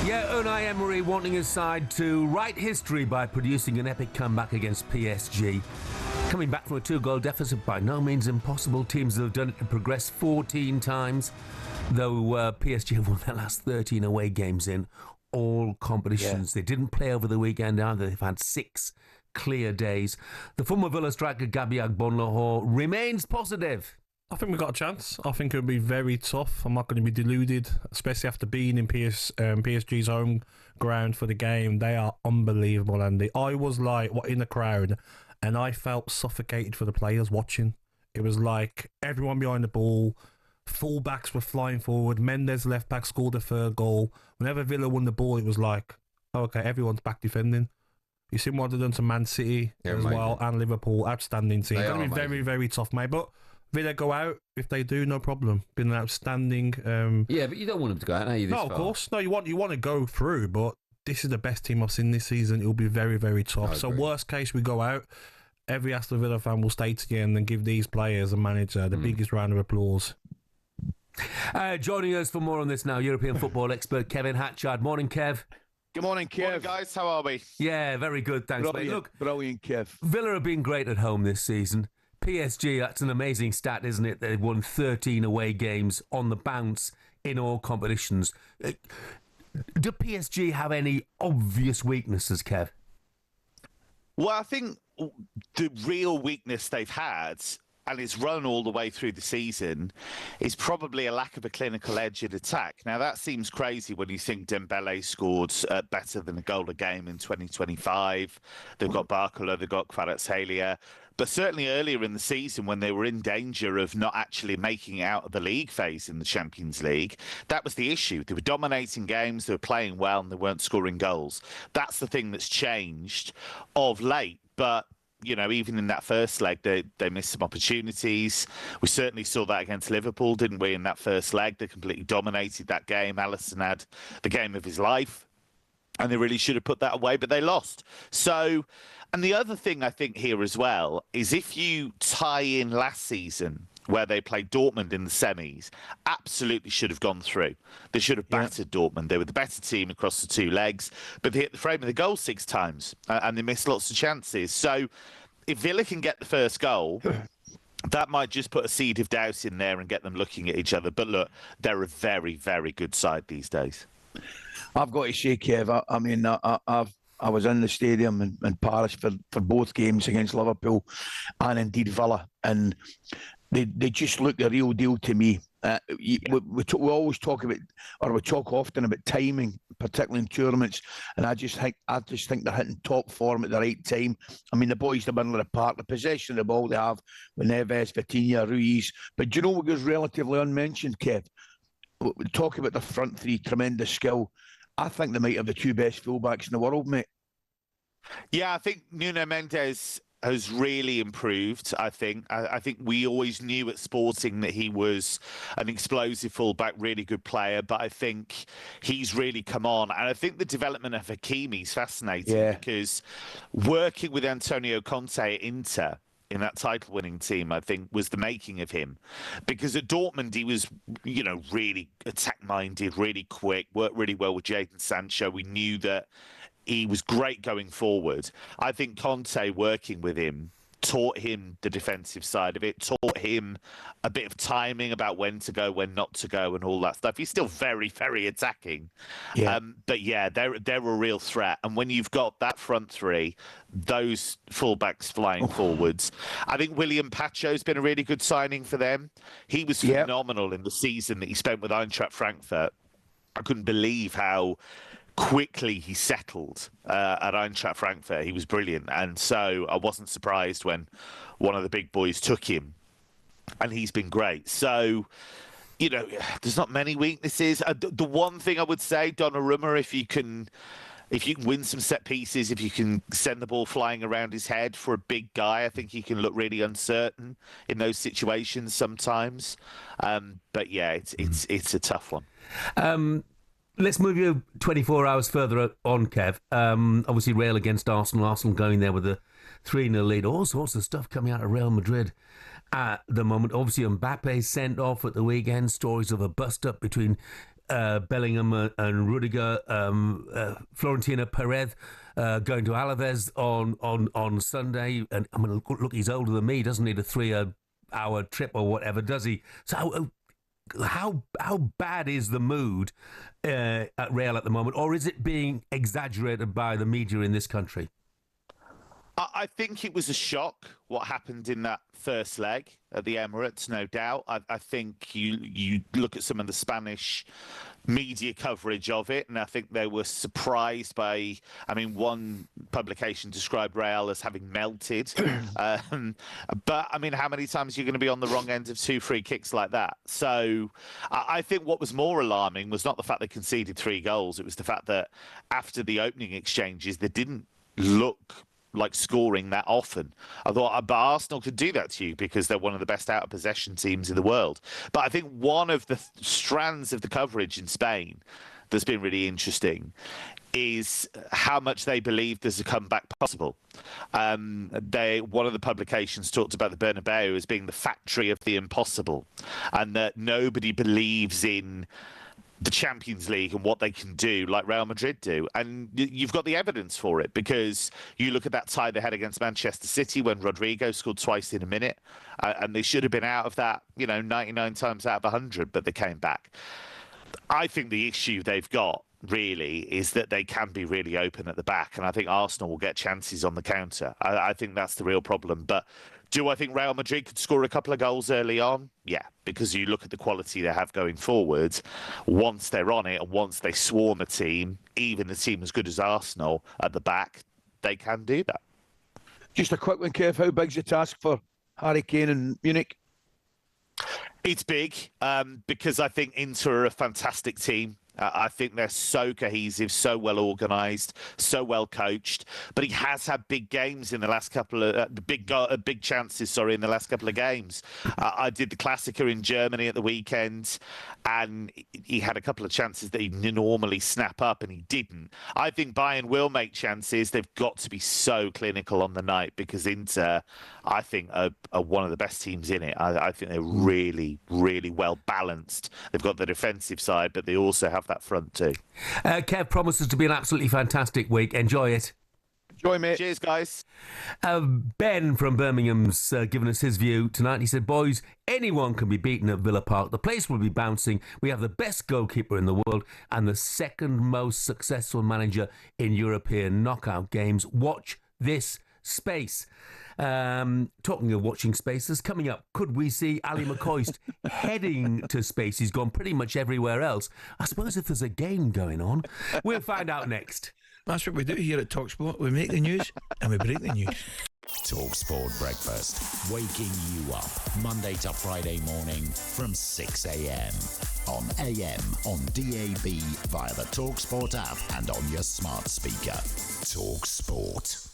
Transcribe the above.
Yeah, Unai Emery wanting his side to write history by producing an epic comeback against PSG. Coming back from a 2-goal deficit, by no means impossible. Teams have done it to progress 14 times, though PSG have won their last 13 away games in all competitions. They didn't play over the weekend either. They've had 6 clear days. The former Villa striker Gabi Agbonlahor remains positive. I think we've got a chance. I think it'll be very tough. I'm not going to be deluded, especially after being in PSG's home ground for the game. They are unbelievable, Andy. I was like, in the crowd, and I felt suffocated for the players watching. It was like everyone behind the ball, full-backs were flying forward, Mendes left-back scored a third goal. Whenever Villa won the ball, it was like, okay, everyone's back defending. You see what they've done to Man City as well, and Liverpool. Outstanding team. It's going to be very, very tough, mate. But Villa go out, if they do, no problem. Been an outstanding... yeah, but you don't want them to go out, now you? No, of course. No, you want to go through, but this is the best team I've seen this season. It'll be very, very tough. So worst case, we go out. Every Aston Villa fan will stay to the end and give these players and manager the biggest round of applause. Joining us for more on this now, European football expert Kevin Hatchard. Morning, Kev. Good morning, Kev. Morning, guys. How are we? Yeah, very good, thanks, mate. Look, brilliant, Kev. Villa have been great at home this season. PSG, that's an amazing stat, isn't it? They've won 13 away games on the bounce in all competitions. Do PSG have any obvious weaknesses, Kev? Well, I think the real weakness they've had, and it's run all the way through the season, is probably a lack of a clinical edge at attack. Now, that seems crazy when you think Dembele scored better than a goal a game in 2025. They've got Barcola, they've got Kvaratskhelia. But certainly earlier in the season, when they were in danger of not actually making it out of the league phase in the Champions League, that was the issue. They were dominating games, they were playing well, and they weren't scoring goals. That's the thing that's changed of late. But you know, even in that first leg, they missed some opportunities. We certainly saw that against Liverpool, didn't we, in that first leg? They completely dominated that game. Alisson had the game of his life, and they really should have put that away, but they lost. So, and the other thing I think here as well is if you tie in last season, where they played Dortmund in the semis, absolutely should have gone through. They should have battered Dortmund. They were the better team across the 2 legs, but they hit the frame of the goal 6 times, and they missed lots of chances. So if Villa can get the first goal, that might just put a seed of doubt in there and get them looking at each other. But look, they're a very, very good side these days. I've got to say, Kev, I mean, I was in the stadium in Paris for both games against Liverpool and indeed Villa, and they just look the real deal to me. We always talk about, or we talk often about timing, particularly in tournaments, and I just think they're hitting top form at the right time. I mean, the boys in the middle of the park, the possession of the ball they have with Neves, Vitinha, Ruiz. But do you know what goes relatively unmentioned, Kev? We talk about the front 3, tremendous skill. I think they might have the 2 best fullbacks in the world, mate. Yeah, I think Nuno Mendes has really improved. I think we always knew at Sporting that he was an explosive fullback, really good player, but I think he's really come on. And I think the development of Hakimi is fascinating because working with Antonio Conte at Inter in that title-winning team, I think, was the making of him. Because at Dortmund, he was, you know, really attack-minded, really quick, worked really well with Jadon Sancho. We knew that he was great going forward. I think Conte, working with him, taught him the defensive side of it, taught him a bit of timing about when to go, when not to go, and all that stuff. He's still very, very attacking. But yeah, they're a real threat. And when you've got that front 3, those fullbacks flying forwards, I think William Pacho's been a really good signing for them. He was phenomenal in the season that he spent with Eintracht Frankfurt. I couldn't believe how quickly he settled at Eintracht Frankfurt. He was brilliant, and so I wasn't surprised when one of the big boys took him, and he's been great. So, you know, there's not many weaknesses. The one thing I would say, Donnarumma, if you can win some set pieces, if you can send the ball flying around his head for a big guy, I think he can look really uncertain in those situations sometimes. But yeah, it's a tough one. Let's move you 24 hours further on, Kev. Obviously, Real against Arsenal. Arsenal going there with a 3-0 lead. All sorts of stuff coming out of Real Madrid at the moment. Obviously, Mbappe sent off at the weekend. Stories of a bust-up between Bellingham and Rudiger, Florentina Perez going to Alaves on Sunday. And I mean, look, he's older than me. He doesn't need a 3-hour trip or whatever, does he? So how bad is the mood at Real at the moment? Or is it being exaggerated by the media in this country? I think it was a shock what happened in that first leg at the Emirates, no doubt. I think you look at some of the Spanish media coverage of it, and I think they were surprised by, I mean, one publication described Real as having melted. But, I mean, how many times are you going to be on the wrong end of 2 free kicks like that? So I think what was more alarming was not the fact they conceded 3 goals. It was the fact that after the opening exchanges, they didn't look like scoring that often. I thought, but Arsenal could do that to you because they're one of the best out of possession teams in the world. But I think one of the strands of the coverage in Spain that's been really interesting is how much they believe there's a comeback possible. One of the publications talked about the Bernabeu as being the factory of the impossible, and that nobody believes in the Champions League and what they can do like Real Madrid do. And you've got the evidence for it, because you look at that tie they had against Manchester City when Rodrigo scored twice in a minute, and they should have been out of that, 99 times out of 100, but they came back. I think the issue they've got really is that they can be really open at the back, and I think Arsenal will get chances on the counter. I think that's the real problem. But do I think Real Madrid could score a couple of goals early on? Yeah, because you look at the quality they have going forward. Once they're on it and once they swarm a team, even a team as good as Arsenal at the back, they can do that. Just a quick one, Kev. How big's the task for Harry Kane in Munich? It's big because I think Inter are a fantastic team. I think they're so cohesive, so well organised, so well coached. But he has had big games in the last couple of big chances. In the last couple of games. I did the Klassiker in Germany at the weekend, and he had a couple of chances that he'd normally snap up, and he didn't. I think Bayern will make chances. They've got to be so clinical on the night, because Inter, I think, are one of the best teams in it. I think they're really, really well balanced. They've got the defensive side, but they also have that front too. Kev promises to be an absolutely fantastic week. Enjoy it. Enjoy, mate. Cheers, guys. Ben from Birmingham's given us his view tonight. He said, boys, anyone can be beaten at Villa Park. The place will be bouncing. We have the best goalkeeper in the world and the second most successful manager in European knockout games. Watch this space. Talking of watching spaces, coming up, could we see Ali McCoist heading to space? He's gone pretty much everywhere else. I suppose if there's a game going on, we'll find out next. That's what we do here at talkSPORT. We make the news and we break the news. talkSPORT Breakfast, waking you up Monday to Friday morning from 6 a.m. on AM, on DAB, via the talkSPORT app and on your smart speaker. talkSPORT.